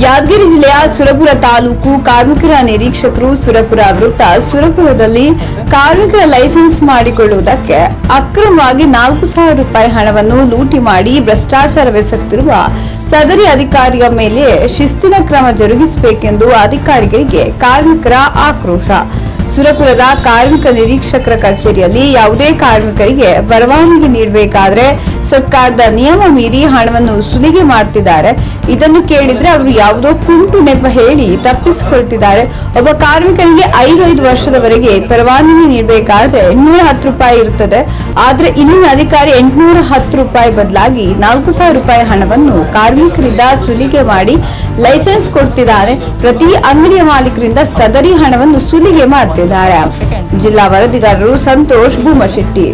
ಯಾದಗಿರಿ ಜಿಲ್ಲೆಯ ಸುರಪುರ ತಾಲೂಕು ಕಾರ್ಮಿಕರ ನಿರೀಕ್ಷಕರು ಸುರಪುರ ವೃತ್ತ ಸುರಪುರದಲ್ಲಿ ಕಾರ್ಮಿಕರ ಲೈಸೆನ್ಸ್ ಮಾಡಿಕೊಳ್ಳುವುದಕ್ಕೆ ಅಕ್ರಮವಾಗಿ 4,000 ರೂಪಾಯಿ ಹಣವನ್ನು ಲೂಟಿ ಮಾಡಿ ಭ್ರಷ್ಟಾಚಾರವೆಸಗುತ್ತಿರುವ ಸದರಿ ಅಧಿಕಾರಿಯ ಮೇಲೆ ಶಿಸ್ತಿನ ಕ್ರಮ ಜರುಗಿಸಬೇಕೆಂದು ಅಧಿಕಾರಿಗಳಿಗೆ ಕಾರ್ಮಿಕರ ಆಕ್ರೋಶ. ಸುರಪುರದ ಕಾರ್ಮಿಕ ನಿರೀಕ್ಷಕರ ಕಚೇರಿಯಲ್ಲಿ ಯಾವುದೇ ಕಾರ್ಮಿಕರಿಗೆ ಪರವಾನಗಿ ನೀಡಬೇಕಾದ್ರೆ ಸರ್ಕಾರದ ನಿಯಮ ಮೀರಿ ಹಣವನ್ನು ಸುಲಿಗೆ ಮಾಡ್ತಿದ್ದಾರೆ. ಇದನ್ನು ಕೇಳಿದ್ರೆ ಅವರು ಯಾವುದೋ ಕುಂಟು ನೆಪ ಹೇಳಿ ತಪ್ಪಿಸಿಕೊಳ್ತಿದ್ದಾರೆ. ಒಬ್ಬ ಕಾರ್ಮಿಕರಿಗೆ 5 ವರ್ಷದವರೆಗೆ ಪರವಾನಗಿ ನೀಡಬೇಕಾದ್ರೆ 810 ರೂಪಾಯಿ ಇರುತ್ತದೆ. ಆದ್ರೆ ಇಲ್ಲಿನ ಅಧಿಕಾರಿ 810 ರೂಪಾಯಿ ಬದಲಾಗಿ 4,000 ರೂಪಾಯಿ ಹಣವನ್ನು ಕಾರ್ಮಿಕರಿಂದ ಸುಲಿಗೆ ಮಾಡಿ ಲೈಸೆನ್ಸ್ ಕೊಡ್ತಿದ್ದಾರೆ. ಪ್ರತಿ ಅಂಗಡಿಯ ಮಾಲೀಕರಿಂದ ಸದರಿ ಹಣವನ್ನು ಸುಲಿಗೆ ಮಾಡ್ತಿದ್ದಾರೆ. ಜಿಲ್ಲಾ ವರದಿಗಾರರು ಸಂತೋಷ್ ಭೂಮಶೆಟ್ಟಿ.